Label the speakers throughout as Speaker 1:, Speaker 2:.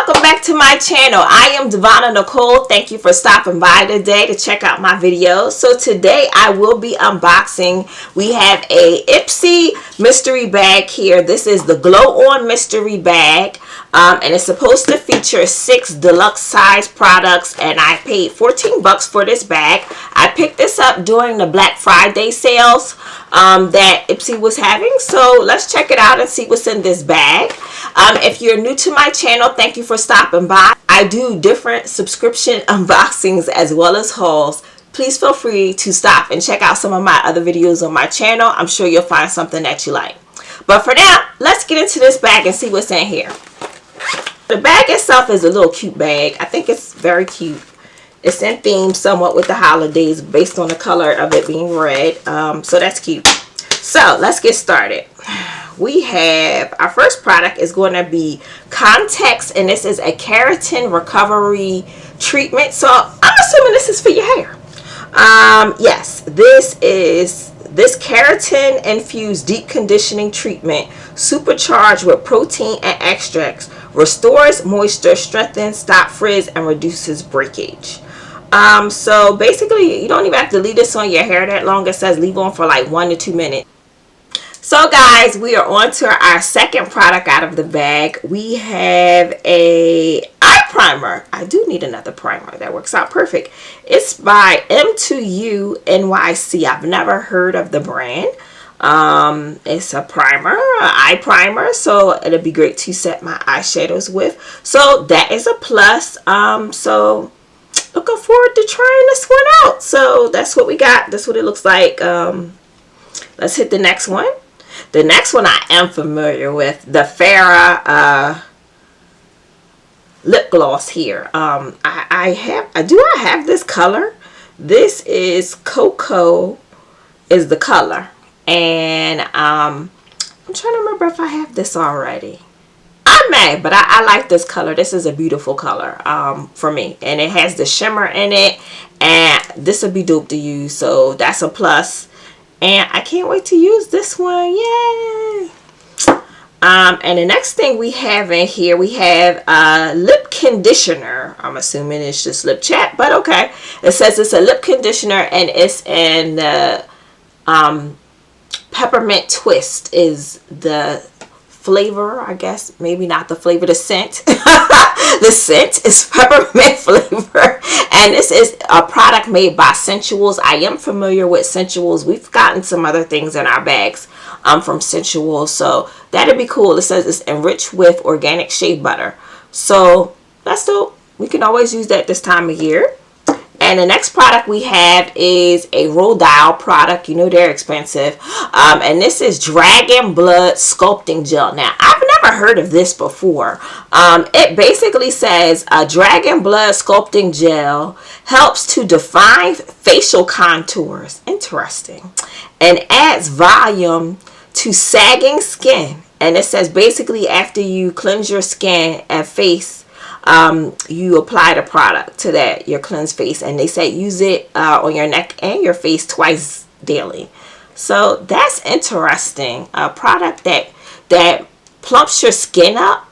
Speaker 1: welcome back to my channel. I am Devonna Nicole. Thank you for stopping by today to check out my videos. So today I will be unboxing. We have a IPSY mystery bag here. This is the Glow On mystery bag. And it's supposed to feature 6 deluxe size products, and I paid 14 bucks for this bag. I picked this up during the Black Friday sales that IPSY was having. So let's check it out and see what's in this bag. If you're new to my channel, thank you for stopping by. I do different subscription unboxings as well as hauls. Please feel free to stop and check out some of my other videos on my channel. I'm sure you'll find something that you like. But for now, let's get into this bag and see what's in here. The bag itself is a little cute bag. I think it's very cute. It's in theme somewhat with the holidays based on the color of it being red. So that's cute. So let's get started. We have our first product is going to be Context, and this is a keratin recovery treatment. So I'm assuming this is for your hair. Yes, this keratin infused deep conditioning treatment, supercharged with protein and extracts, restores moisture, strengthens, stops frizz, and reduces breakage. So basically, you don't even have to leave this on your hair that long. It says leave on for like 1 to 2 minutes. So guys, we are on to our second product out of the bag. We have a eye primer. I do need another primer. That works out perfect. It's by M2U NYC. I've never heard of the brand. It's a primer, an eye primer, so it'll be great to set my eyeshadows with. So that is a plus. So looking forward to trying this one out. So that's what we got. That's what it looks like. Let's hit the next one. The next one I am familiar with, the Farrah lip gloss here. I have this color. This is Cocoa is the color, and I'm trying to remember if I have this already. I may, but I like this color. This is a beautiful color for me, and it has the shimmer in it, and this will be dope to use. So that's a plus. And I can't wait to use this one. Yay! And the next thing we have in here, we have a lip conditioner. I'm assuming it's just lip chat, but okay. It says it's a lip conditioner, and it's in the peppermint twist is the flavor, I guess. Maybe not the flavor, the scent. The scent is peppermint flavor, and this is a product made by Sensuals. I am familiar with Sensuals. We've gotten some other things in our bags from Sensuals, so that'd be cool. It says it's enriched with organic shea butter, so that's dope. We can always use that this time of year. And the next product we have is a Rodile product. You know they're expensive. And this is Dragon Blood Sculpting Gel. Now, I've never heard of this before. It basically says a Dragon Blood Sculpting Gel helps to define facial contours. Interesting. And adds volume to sagging skin. And it says basically after you cleanse your skin and face, you apply the product to that, your cleansed face, and they say use it on your neck and your face twice daily. So that's interesting. A product that plumps your skin up.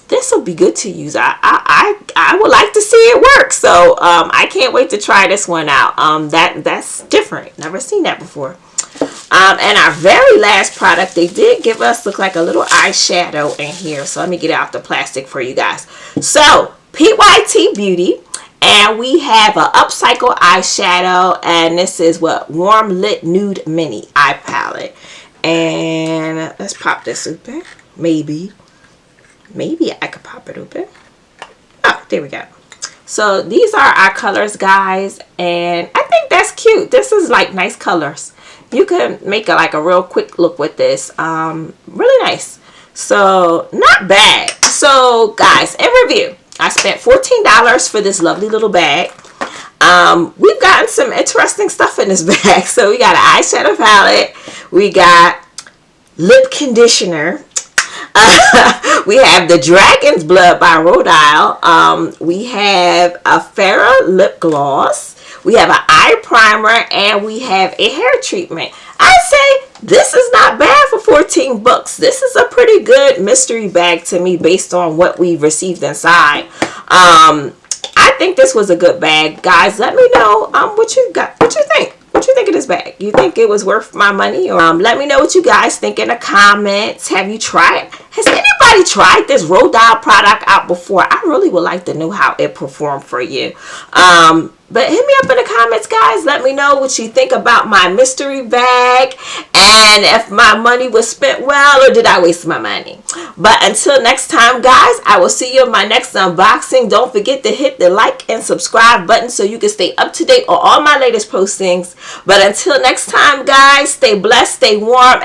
Speaker 1: This will be good to use. I would like to see it work. So I can't wait to try this one out. That's different. Never seen that before. And our very last product, they did give us look like a little eyeshadow in here. So let me get out the plastic for you guys. So PYT Beauty, and we have an upcycle eyeshadow, and this is what Warm Lit Nude Mini Eye Palette. And let's pop this open. Maybe I could pop it open. Oh, there we go. So these are our colors, guys, and I think that's cute. This is like nice colors. You can make a real quick look with this. Really nice. So not bad. So guys, in review, I spent $14 for this lovely little bag. We've gotten some interesting stuff in this bag. So we got an eyeshadow palette. We got lip conditioner. We have the Dragon's Blood by Rodile. We have a Farrah lip gloss. We have an eye primer, and we have a hair treatment. I I say this is not bad for 14 bucks. This is a pretty good mystery bag to me based on what we received inside. I think this was a good bag. Guys, let me know what you got. What you think? What you think of this bag? You think it was worth my money? Or let me know what you guys think in the comments. Have you tried? Has anybody tried this Roll Doll product out before? I really would like to know how it performed for you. But hit me up in the comments, guys. Let me know what you think about my mystery bag and if my money was spent well or did I waste my money. But until next time, guys, I will see you in my next unboxing. Don't forget to hit the like and subscribe button so you can stay up to date on all my latest postings. But until next time, guys, stay blessed, stay warm.